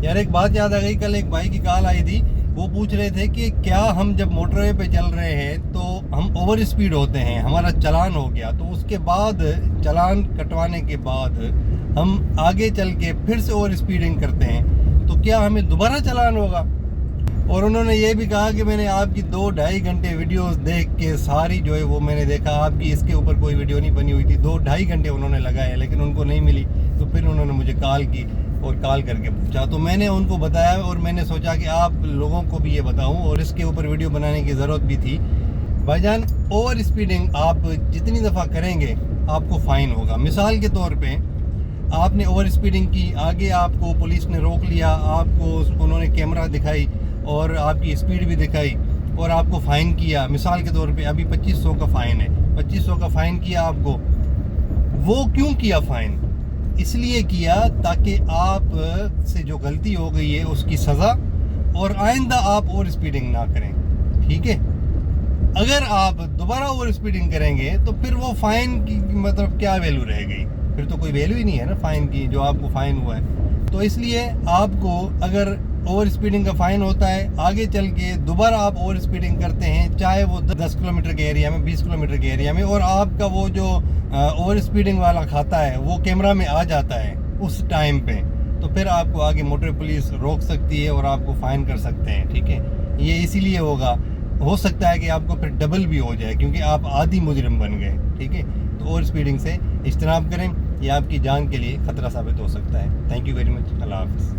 یار ایک بات یاد آ گئی، کل ایک بھائی کی کال آئی تھی، وہ پوچھ رہے تھے کہ کیا ہم جب موٹر وے پہ چل رہے ہیں تو ہم اوور اسپیڈ ہوتے ہیں، ہمارا چلان ہو گیا تو اس کے بعد چلان کٹوانے کے بعد ہم آگے چل کے پھر سے اوور اسپیڈنگ کرتے ہیں تو کیا ہمیں دوبارہ چلان ہوگا؟ اور انہوں نے یہ بھی کہا کہ میں نے آپ کی 2-2.5 گھنٹے ویڈیوز دیکھ کے ساری جو ہے وہ میں نے دیکھا، آپ کی اس کے اوپر کوئی ویڈیو نہیں بنی ہوئی تھی، 2-2.5 گھنٹے انہوں نے لگائے لیکن ان کو نہیں ملی، تو پھر انہوں نے مجھے کال کی اور کال کر کے پوچھا، تو میں نے ان کو بتایا اور میں نے سوچا کہ آپ لوگوں کو بھی یہ بتاؤں، اور اس کے اوپر ویڈیو بنانے کی ضرورت بھی تھی۔ بھائی جان، اوور اسپیڈنگ آپ جتنی دفعہ کریں گے آپ کو فائن ہوگا۔ مثال کے طور پہ آپ نے اوور اسپیڈنگ کی، آگے آپ کو پولیس نے روک لیا، آپ کو انہوں نے کیمرہ دکھائی اور آپ کی اسپیڈ بھی دکھائی اور آپ کو فائن کیا، مثال کے طور پہ ابھی 2500 کا فائن ہے، 2500 کا فائن کیا آپ کو۔ وہ کیوں کیا فائن؟ اس لیے کیا تاکہ آپ سے جو غلطی ہو گئی ہے اس کی سزا، اور آئندہ آپ اوور اسپیڈنگ نہ کریں، ٹھیک ہے؟ اگر آپ دوبارہ اوور اسپیڈنگ کریں گے تو پھر وہ فائن کی مطلب کیا ویلیو رہ گئی؟ پھر تو کوئی ویلیو ہی نہیں ہے نا فائن کی، جو آپ کو فائن ہوا ہے۔ تو اس لیے آپ کو اگر اوور اسپیڈنگ کا فائن ہوتا ہے، آگے چل کے دوبارہ آپ اوور اسپیڈنگ کرتے ہیں، چاہے وہ 10 کلومیٹر کے ایریا میں، 20 کلومیٹر کے ایریا میں، اور آپ کا وہ جو اوور اسپیڈنگ والا کھاتا ہے وہ کیمرہ میں آ جاتا ہے اس ٹائم پہ، تو پھر آپ کو آگے موٹر پولیس روک سکتی ہے اور آپ کو فائن کر سکتے ہیں، ٹھیک ہے؟ یہ اسی لیے ہوگا، ہو سکتا ہے کہ آپ کو پھر ڈبل بھی ہو جائے کیونکہ آپ عادی مجرم بن گئے، ٹھیک ہے؟ تو اوور اسپیڈنگ سے اجتناب کریں، یہ آپ کی جان کے لیے خطرہ ثابت ہو سکتا ہے۔ تھینک یو ویری مچ، اللہ حافظ۔